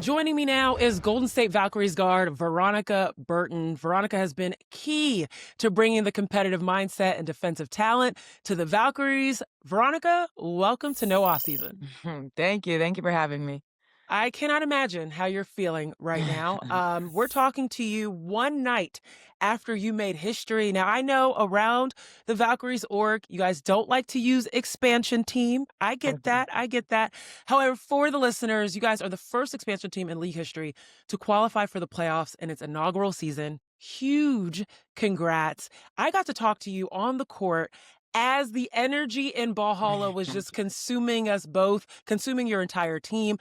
Joining me now is Golden State Valkyries guard Veronica Burton. Veronica has been key to bringing the competitive mindset and defensive talent to the Valkyries. Veronica, welcome to No Offseason. Thank you. Thank you for having me. I cannot imagine how you're feeling right now. We're talking to you one night after you made history. Now, I know around the Valkyries org, you guys don't like to use expansion team. I get that. I get that. However, for the listeners, you guys are the first expansion team in league history to qualify for the playoffs in its inaugural season. Huge congrats. I got to talk to you on the court as the energy in Valhalla was just consuming us both, consuming your entire team.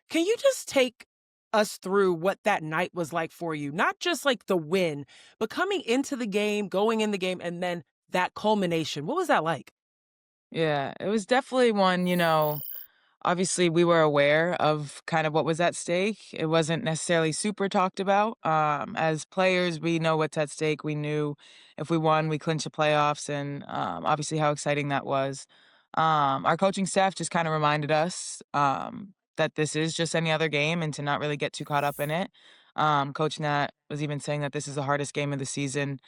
Can you just take us through what that night was like for you? Not just like the win, but coming into the game, going in the game, and then that culmination. What was that like? Yeah, it was definitely one, obviously we were aware of kind of what was at stake. It wasn't necessarily super talked about. As players, we know what's at stake. We knew if we won, we clinched the playoffs, and obviously how exciting that was. Our coaching staff just kind of reminded us that this is just any other game and to not really get too caught up in it. Coach Nat was even saying that this is the hardest game of the season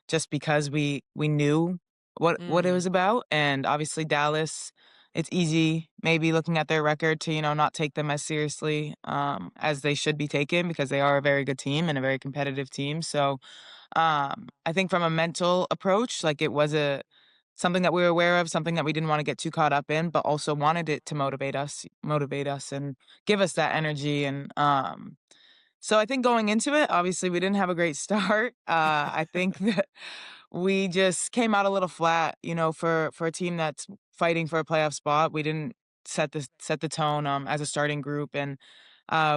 just because we knew what it Mm, was about. And obviously Dallas, it's easy maybe looking at their record to, not take them as seriously as they should be taken because they are a very good team and a very competitive team. So I think from a mental approach, like it was something that we were aware of, something that we didn't want to get too caught up in, but also wanted it to motivate us and give us that energy. And so I think going into it, obviously we didn't have a great start. I think that we just came out a little flat, for a team that's fighting for a playoff spot. We didn't set the tone as a starting group, and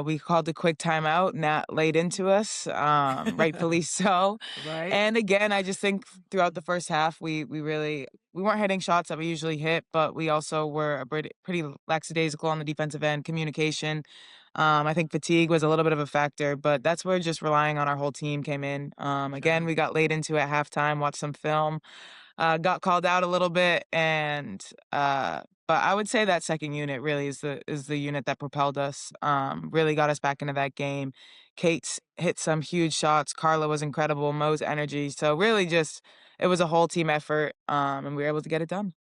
we called a quick timeout, and that laid into us, rightfully so. right? And again, I just think throughout the first half, we weren't hitting shots that we usually hit, but we also were a pretty lackadaisical on the defensive end. Communication, I think fatigue was a little bit of a factor, but that's where just relying on our whole team came in. Again, Sure. we got laid into at halftime, watched some film, got called out a little bit, and but I would say that second unit really is the unit that propelled us, really got us back into that game. Kate's hit some huge shots. Carla was incredible. Mo's energy. So really, just it was a whole team effort, and we were able to get it done.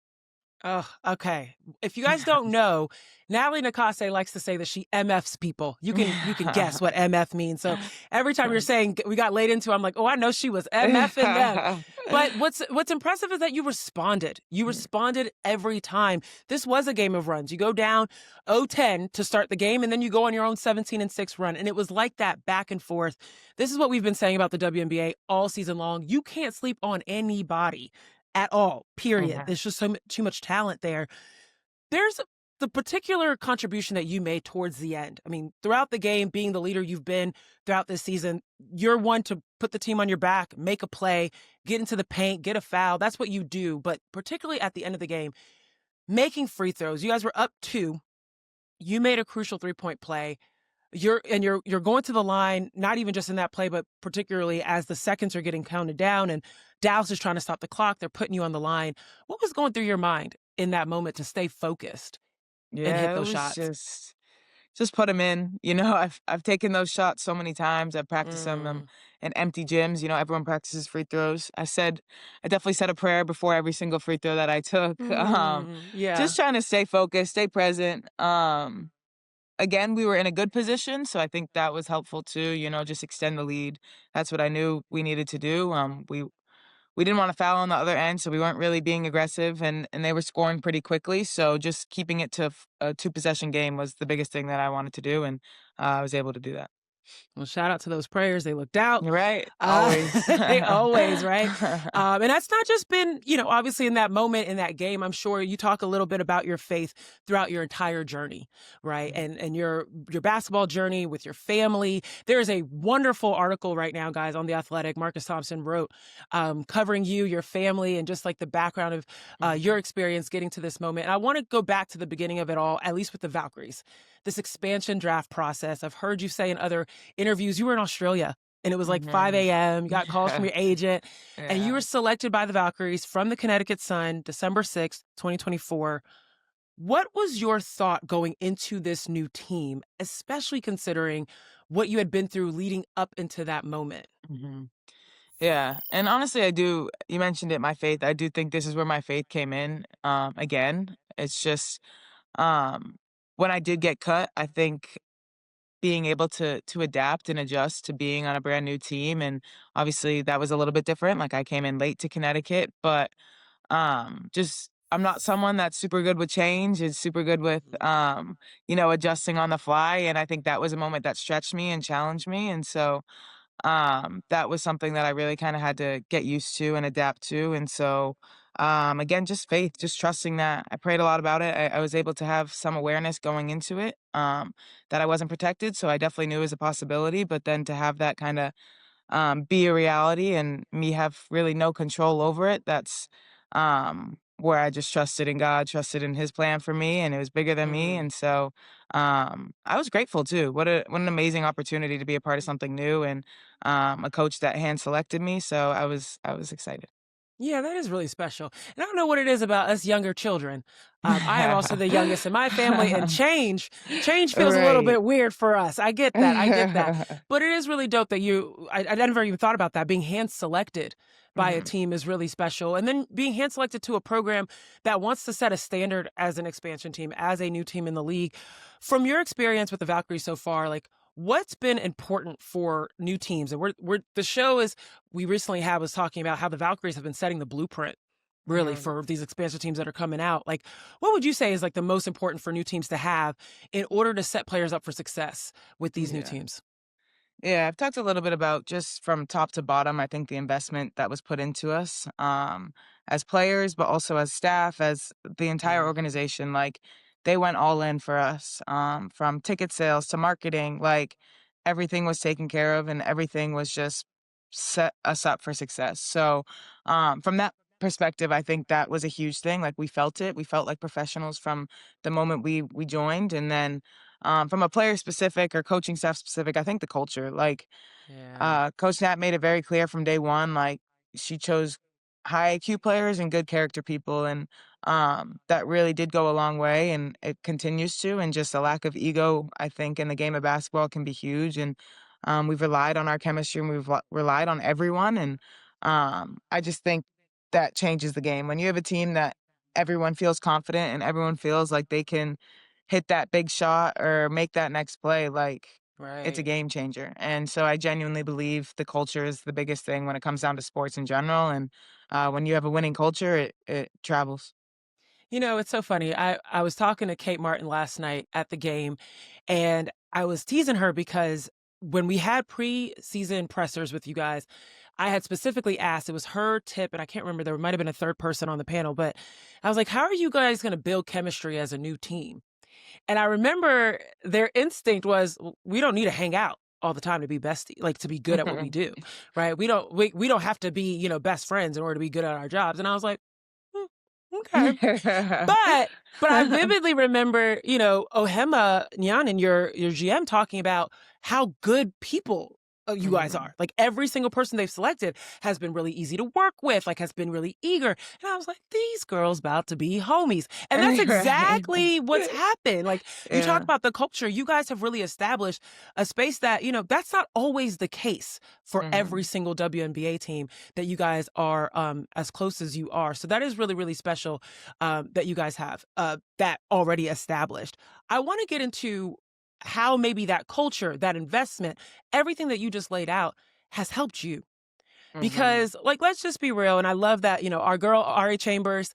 Oh, okay. If you guys don't know, Natalie Nakase likes to say that she MFs people. You can guess what MF means. So every time you're saying we got laid into, I'm like, oh, I know she was MFing them. But what's impressive is that you responded. You responded every time. This was a game of runs. You go down 0-10 to start the game, and then you go on your own 17-6 run. And it was like that back and forth. This is what we've been saying about the WNBA all season long. You can't sleep on anybody at all, period. There's just too much talent there. There's the particular contribution that you made towards the end. I mean, throughout the game, being the leader you've been throughout this season, you're one to put the team on your back, make a play, get into the paint, get a foul. That's what you do. But particularly at the end of the game, making free throws. You guys were up 2. You made a crucial 3-point play. You're going to the line, not even just in that play, but particularly as the seconds are getting counted down and Dallas is trying to stop the clock. They're putting you on the line. What was going through your mind in that moment to stay focused and hit Yeah, it those was shots? just put them in. I've taken those shots so many times. I've practiced them Mm. in empty gyms. Everyone practices free throws. I definitely said a prayer before every single free throw that I took. Yeah. Just trying to stay focused, stay present. Again, we were in a good position, so I think that was helpful too. Just extend the lead. That's what I knew we needed to do. We didn't want to foul on the other end, so we weren't really being aggressive, and they were scoring pretty quickly. So just keeping it to a 2 possession game was the biggest thing that I wanted to do, and I was able to do that. Well, shout out to those prayers. They looked out. You're right, always. They always, right? And that's not just been, obviously in that moment, in that game, I'm sure you talk a little bit about your faith throughout your entire journey, right? And your basketball journey with your family. There is a wonderful article right now, guys, on The Athletic. Marcus Thompson wrote, covering you, your family, and just like the background of your experience getting to this moment. And I want to go back to the beginning of it all, at least with the Valkyries, this expansion draft process. I've heard you say in other interviews, you were in Australia and it was like 5 Mhm. a.m. You got calls from your agent and you Yeah. were selected by the Valkyries from the Connecticut Sun, December 6th, 2024. What was your thought going into this new team, especially considering what you had been through leading up into that moment? Mhm. Yeah, and honestly, I do you mentioned it, my faith, I do think this is where my faith came in, again. It's just, um, when I did get cut, I think being able to adapt and adjust to being on a brand new team, and obviously that was a little bit different, like, I came in late to Connecticut, but, just I'm not someone that's super good with change, is super good with, Mhm. adjusting on the fly, and I think that was a moment that stretched me and challenged me, and so that was something that I really kinda had to get used to and adapt to, and so, again, just faith, just trusting that I prayed a lot about it. I was able to have some awareness going into it, that I wasn't protected, so I definitely knew it was a possibility, but then to have that kinda be a reality and me have really no control over it. That's where I just trusted in God, trusted in His plan for me, and it was bigger than me. Mm. And so I was grateful too. What an amazing opportunity to be a part of something new and a coach that hand selected me. So I was excited. Yeah, that is really special. And I don't know what it is about us younger children. I am also the youngest in my family, and change feels a little Right. bit weird for us. I get that. I get that. But it is really dope that I never even thought about that. Being hand selected by a Mhm. team is really special. And then being hand selected to a program that wants to set a standard as an expansion team, as a new team in the league. From your experience with the Valkyries so far, like, what's been important for new teams? And the show is we recently was talking about how the Valkyries have been setting the blueprint really Mhm. for these expansion teams that are coming out. Like, what would you say is like the most important for new teams to have in order to set players up for success with these new Yeah. teams? Yeah, I've talked a little bit about just from top to bottom, I think the investment that was put into us, as players, but also as staff, as the entire Mhm. organization. Like, they went all in for us, from ticket sales to marketing. Like, everything was taken care of and everything was just set us up for success. So, from that perspective, I think that was a huge thing. Like, we felt it. We felt like professionals from the moment we joined. And then from a player specific or coaching staff specific, I think the culture, like, Yeah. Coach Nat made it very clear from day one, like, she chose high IQ players and good character people, and, that really did go a long way, and it continues to, and just a lack of ego, I think, in the game of basketball can be huge, and, we've relied on our chemistry, and we've relied on everyone, and, I just think that changes the game. When you have a team that everyone feels confident and everyone feels like they can hit that big shot or make that next play, like, it's a Right. game changer, and so I genuinely believe the culture is the biggest thing when it comes down to sports in general, and, when you have a winning culture, it travels. You know, it's so funny. I was talking to Kate Martin last night at the game, and I was teasing her because when we had preseason pressers with you guys, I had specifically asked, it was her tip, and I can't remember, there might have been a third person on the panel, but I was like, how are you guys going to build chemistry as a new team? And I remember their instinct was, We don't need to hang out all the time to be bestie, like to be good at what we do, right? We don't have to be, best friends in order to be good at our jobs." And I was like, "Hmm, okay." But I vividly remember, Ohema Nyan, your GM, talking about how good people you guys Mhm. are. Like, every single person they've selected has been really easy to work with, like, has been really eager. And I was like, these girls about to be homies. And that's Right. exactly what's happened. Like, you talk Yeah. about the culture, you guys have really established a space that, that's not always the case for every Mhm. single WNBA team that you guys are as close as you are. So that is really, really special that you guys have that already established. I want to get into how maybe that culture, that investment, everything that you just laid out has helped you. Mhm. Because, like, let's just be real. And I love that, our girl, Ari Chambers,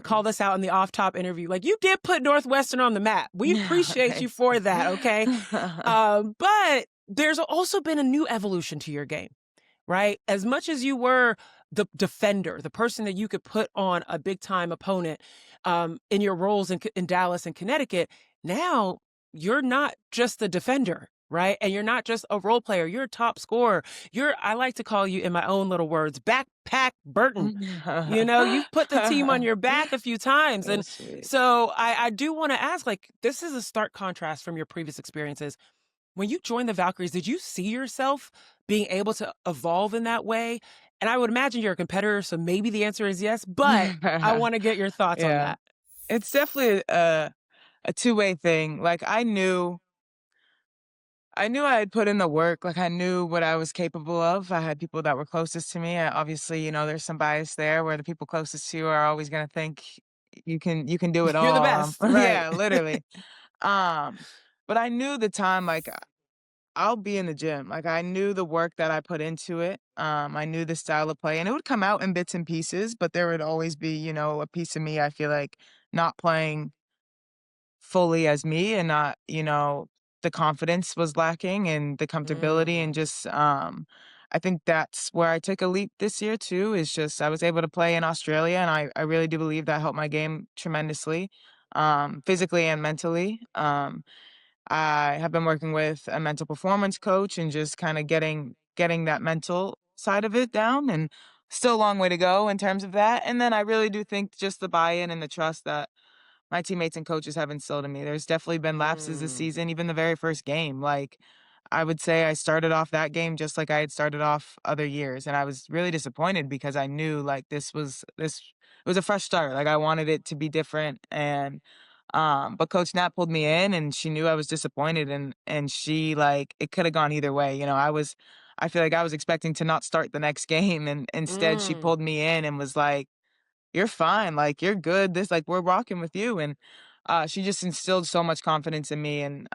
called us out in the off top interview. Like, you did put Northwestern on the map. We appreciate you Right. for that. Okay. But there's also been a new evolution to your game, right? As much as you were the defender, the person that you could put on a big time opponent in your roles in Dallas and Connecticut, now you're not just the defender, right? And you're not just a role player. You're a top scorer. I like to call you, in my own little words, backpack Burton. You've put the team on your back a few times. And That's sweet. so I do want to ask, like, this is a stark contrast from your previous experiences. When you joined the Valkyries, did you see yourself being able to evolve in that way? And I would imagine you're a competitor, so maybe the answer is yes, but I want to get your thoughts on Yeah. that. It's definitely a two-way thing. Like, I knew I had put in the work, like, I knew what I was capable of. I had people that were closest to me. Obviously, there's some bias there where the people closest to you are always gonna think you can do it You're the all. best, right? Yeah, literally. Um, but I knew the time, like, I'll be in the gym. Like, I knew the work that I put into it. I knew the style of play, and it would come out in bits and pieces, but there would always be, a piece of me, I feel like, not playing fully as me and not, the confidence was lacking and the comfortability and Mm, just I think that's where I took a leap this year too, is just I was able to play in Australia and I really do believe that helped my game tremendously, physically and mentally. I have been working with a mental performance coach and just kind of getting that mental side of it down and still a long way to go in terms of that. And then I really do think just the buy-in and the trust that my teammates and coaches have instilled in me. There's definitely been lapses this mm, season, even the very first game. Like, I would say I started off that game just like I had started off other years, and I was really disappointed because I knew, like, this it was a fresh start, like, I wanted it to be different, and, but Coach Nat pulled me in, and she knew I was disappointed, and she, like it coulda gone either way, I feel like I was expecting to not start the next game, and instead she mm. pulled me in and was like, "You're fine, like, you're good, we're rocking with you," and, she just instilled so much confidence in me, and,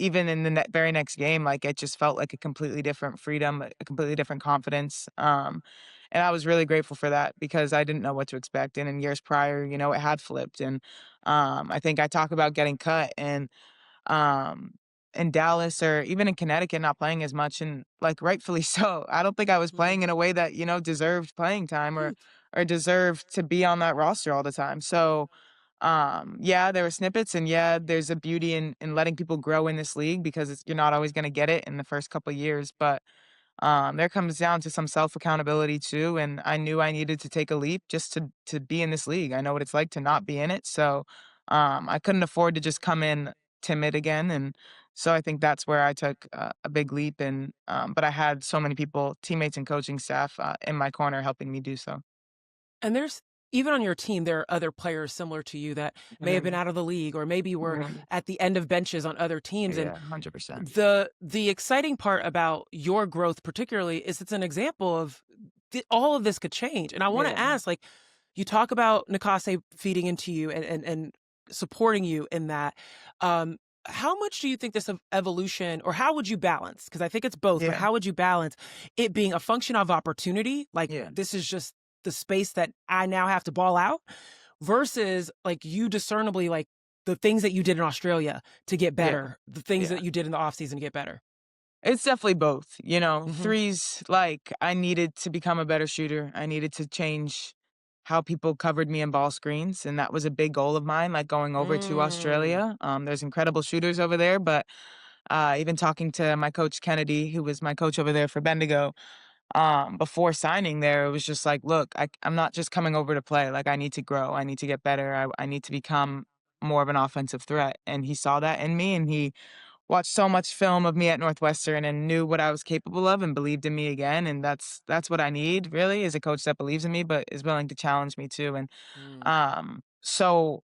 even in the very next game, like, it just felt like a completely different freedom, a completely different confidence, and I was really grateful for that because I didn't know what to expect, and in years prior, it had flipped, and, I think I talk about getting cut, and um, in Dallas or even in Connecticut not playing as much and, like, rightfully so. I don't think I was playing in a way that, deserved playing time or deserved to be on that roster all the time. So, yeah, there were snippets and yeah, there's a beauty in letting people grow in this league because you're not always gonna get it in the first couple years, but there comes down to some self accountability too, and I knew I needed to take a leap just to be in this league. I know what it's like to not be in it, so I couldn't afford to just come in timid again, and so I think that's where I took a big leap. And but I had so many people, teammates and coaching staff, in my corner helping me do so. And there's even on your team, there are other players similar to you that may have been Mhm, out of the league or maybe were mhm. at the end of benches on other teams. And Yeah, 100%. the exciting part about your growth particularly is it's an example of all of this could change. And I want to Yeah, ask, like, you talk about Nakase feeding into you and supporting you in that. Um, how much do you think this evolution, or how would you balance? Because I think it's both, but yeah, how would you balance it being a function of opportunity? Like, yeah, this is just the space that I now have to ball out versus like you discernibly, like the things that you did in Australia to get yeah, better, the things yeah. that you did in the off season to get better. It's definitely both, Mhm. threes, like, I needed to become a better shooter. I needed to change how people covered me in ball screens, and that was a big goal of mine, like, going over to Mm. Australia. There's incredible shooters over there, but, even talking to my coach Kennedy, who was my coach over there for Bendigo, before signing there, it was just like, "Look, I'm not just coming over to play, like, I need to grow, I need to get better, I need to become more of an offensive threat," and he saw that in me, and he watched so much film of me at Northwestern and knew what I was capable of and believed in me again, and that's what I need really, is a coach that believes in me, but is willing to challenge me too. And, Mm. so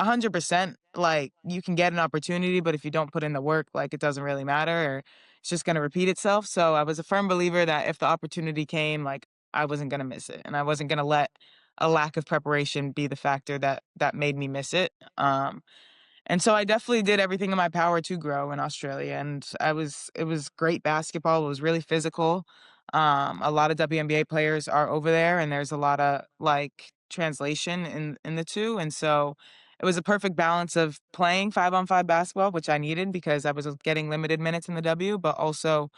100%, like, you can get an opportunity, but if you don't put in the work, like, it doesn't really matter or it's just gonna repeat itself. So I was a firm believer that if the opportunity came, like, I wasn't gonna miss it, and I wasn't gonna let a lack of preparation be the factor that made me miss it. And so I definitely did everything in my power to grow in Australia, and it was great basketball, it was really physical. A lot of WNBA players are over there, and there's a lotta, like, translation in the 2, and so it was a perfect balance of playing 5-on-5 basketball, which I needed because I was getting limited minutes in the W, but also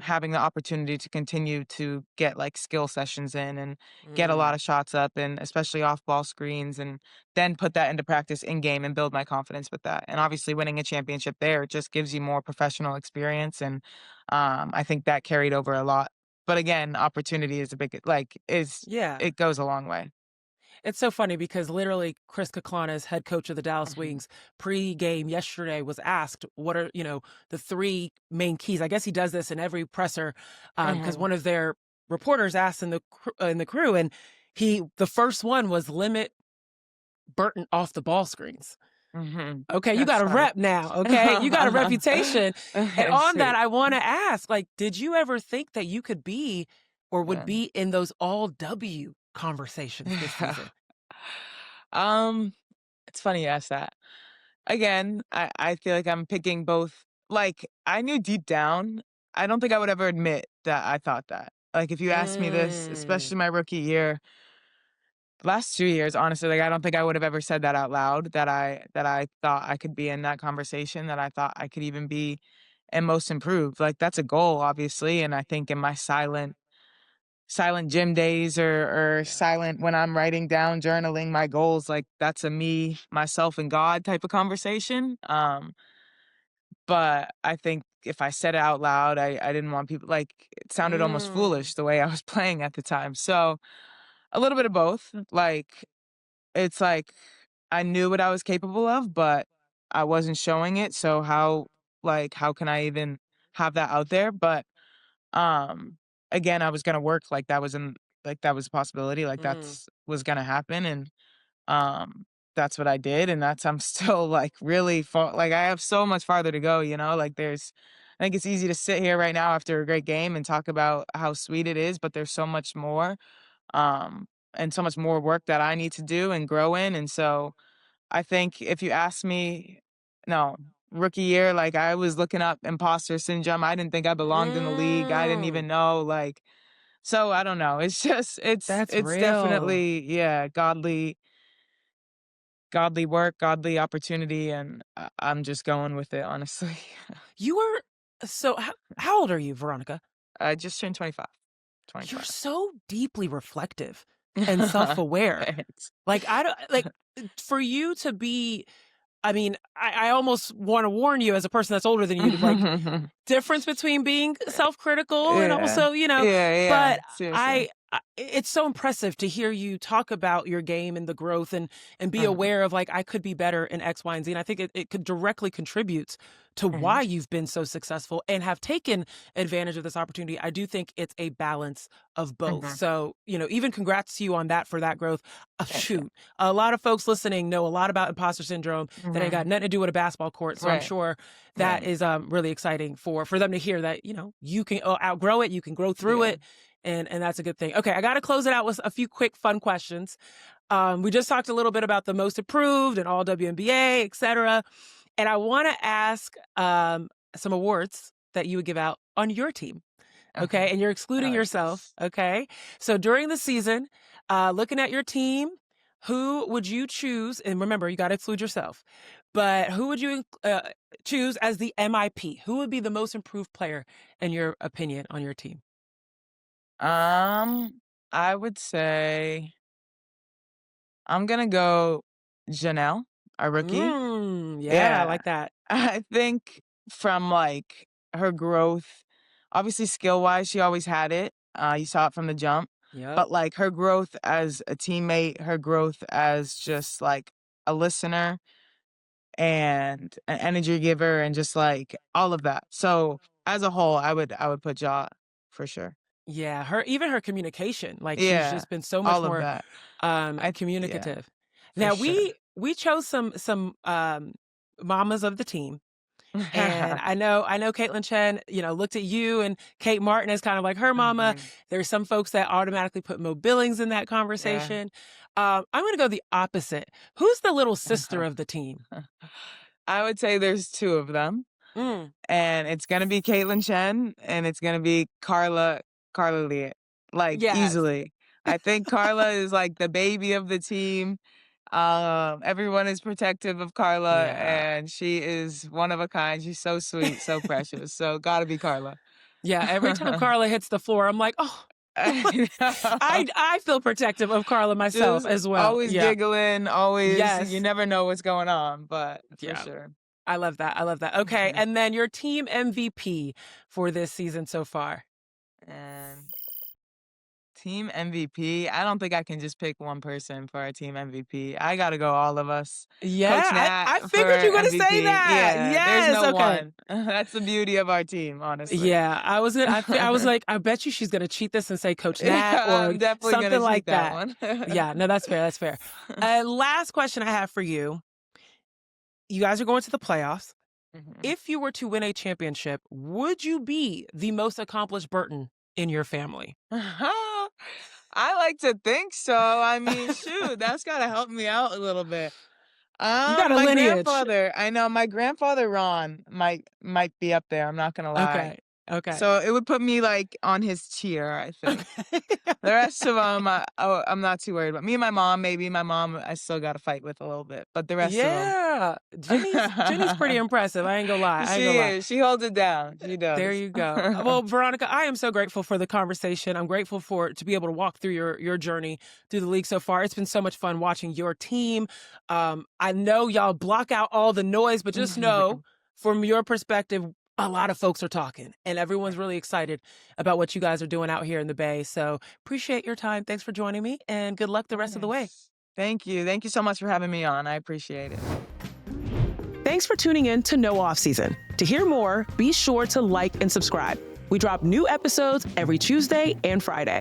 having the opportunity to continue to get like skill sessions in and get a lot Mm. of shots up and especially off ball screens and then put that into practice in game and build my confidence with that. And obviously winning a championship there just gives you more professional experience and I think that carried over a lot. But again, opportunity is a big like is Yeah. it goes a long way. It's so funny because literally Chris Kaklana's head coach of the Dallas Mhm. Wings pre-game yesterday was asked what are, the three main keys. I guess he does this in every presser because Mhm. one of their reporters asked in the crew and the first one was limit Burton off the ball screens. Mm-hmm. Okay, you got That's a right. rep now, okay? You got a reputation. And on that, Shoot. I want to ask, like, did you ever think that you could be or would Yeah. be in those all W conversations this season? Um, it's funny you ask that. Again, I feel like I'm picking both. Like, I knew deep down, I don't think I would ever admit that I thought that. Like, if you asked me this, Mm, especially my rookie year, last 2 years, honestly, like, I don't think I would have ever said that out loud, that I thought I could be in that conversation, that I thought I could even be in most improved. Like, that's a goal, obviously, and I think in my silent gym days or silent when I'm writing down, journaling my goals, like, that's a me, myself, and God type of conversation. But I think if I said it out loud, I didn't want people like, it sounded almost mm, foolish the way I was playing at the time. So, a little bit of both. Like, it's like I knew what I was capable of, but I wasn't showing it, so how can I even have that out there? But, um, again, I was gonna work like, that was a possibility, like, mm, that's was gonna happen, and that's what I did, and that's I'm still, like, really far like, I have so much farther to go, like, I think it's easy to sit here right now after a great game and talk about how sweet it is, but there's so much more, um, and so much more work that I need to do and grow in, and so, I think if you ask me no, rookie year, like, I was looking up imposter syndrome, I didn't think I belonged in the league, I didn't even mm. know, like so I don't know, it's just That's it's real. definitely, yeah, godly work, godly opportunity, and I'm just going with it, honestly. You were so how old are you, Veronica? I just turned 25, You're 25. so deeply reflective and self-aware. Thanks. Like I don't like for you to be I mean, I almost want to warn you as a person that's older than you to like difference between being self-critical and Yeah. also, Yeah, but seriously. it's so impressive to hear you talk about your game and the growth and be Mhm, aware of like I could be better in X, Y, and Z. And I think it could directly contribute to mhm, why you've been so successful and have taken advantage of this opportunity. I do think it's a balance of both. mhm. So, even congrats to you on that for that growth. Thank you. Shoot, a lot of folks listening know a lot about imposter syndrome that ain't got Mhm. nothing to do with a basketball court. So I'm Right, sure that right. is really exciting for them to hear that you can outgrow it, you can grow through Yeah. it, and that's a good thing. Okay, I got to close it out with a few quick fun questions. We just talked a little bit about the most improved and all WNBA, etc. And I want to ask some awards that you would give out on your team. Okay. Okay, and you're I excluding like yourself. this. Okay, so during the season, looking at your team, who would you choose? And remember, you got to exclude yourself. But who would you choose as the MIP? Who would be the most improved player in your opinion on your team? I would say I'm gonna go Janelle, our rookie. Yeah, I Yeah. like that. I think from, like, her growth obviously skill-wise, she always had it, you saw it from the jump, Yep. but, like, her growth as a teammate, her growth as just, like, a listener and an energy giver and just, like, all of that. So, as a whole, I would put Ja for sure. Yeah, her communication, like she's Yeah, just been so much all of more that. Yeah, communicative. for Now sure. we chose some mamas of the team. And I know Caitlin Chen, looked at you and Kate Martin as kind of like her mama. Mhm, There's some folks that automatically put Mo Billings in that yeah. conversation. I'm going to go the opposite. Who's the little sister of the team? I would say there's 2 of them, Mm, and it's gonna be Caitlin Chen, and it's gonna be Carla Liet, like, yes. easily. I think Carla is, like, the baby of the team. Everyone is protective of Carla, Yeah. and she is one of a kind. She's so sweet, so precious, so gotta be Carla. Yeah. Every time Carla hits the floor, I'm like, oh, I know. I feel protective of Carla myself Just as well. always Yeah. giggling, always you Yes. never know what's going on, but for Yeah. sure. I love that. I love that. Okay. And then your team MVP for this season so far. And Team MVP? I don't think I can just pick one person for our team MVP. I gotta go all of us. Coach Yeah, Nat I for figured you were gonna say MVP. that. Yeah, there's Yes, no okay. one. That's the beauty of our team, honestly. Yeah, I was like, I bet you she's gonna cheat this and say Coach Yeah, Nat or I'm definitely something gonna cheat like that that. one. Yeah, no, that's fair. That's fair. Last question I have for you. You guys are going to the playoffs. Mhm. If you were to win a championship, would you be the most accomplished Burton in your family? I like to think so. I mean, shoot, that's gotta help me out a little bit. You got a My lineage. grandfather, I know my grandfather Ron might be up there, I'm not gonna lie. Okay. Okay. So it would put me like on his tier, I think. Okay. The rest of them, I'm not too worried about. Me and my mom, maybe my mom, I still got to fight with a little bit, but the rest of them. Yeah. Jenny's pretty impressive. I ain't gonna lie. I ain't She gonna lie. is. She holds it down. She There does. you go. Well, Veronica, I am so grateful for the conversation. I'm grateful to be able to walk through your journey through the league so far. It's been so much fun watching your team. I know y'all block out all the noise, but just know from your perspective, a lot of folks are talking and everyone's really excited about what you guys are doing out here in the Bay. So appreciate your time. Thanks for joining me and good luck the rest of the way. Yes. Thank you. Thank you so much for having me on. I appreciate it. Thanks for tuning in to No Off Season. To hear more, be sure to like and subscribe. We drop new episodes every Tuesday and Friday.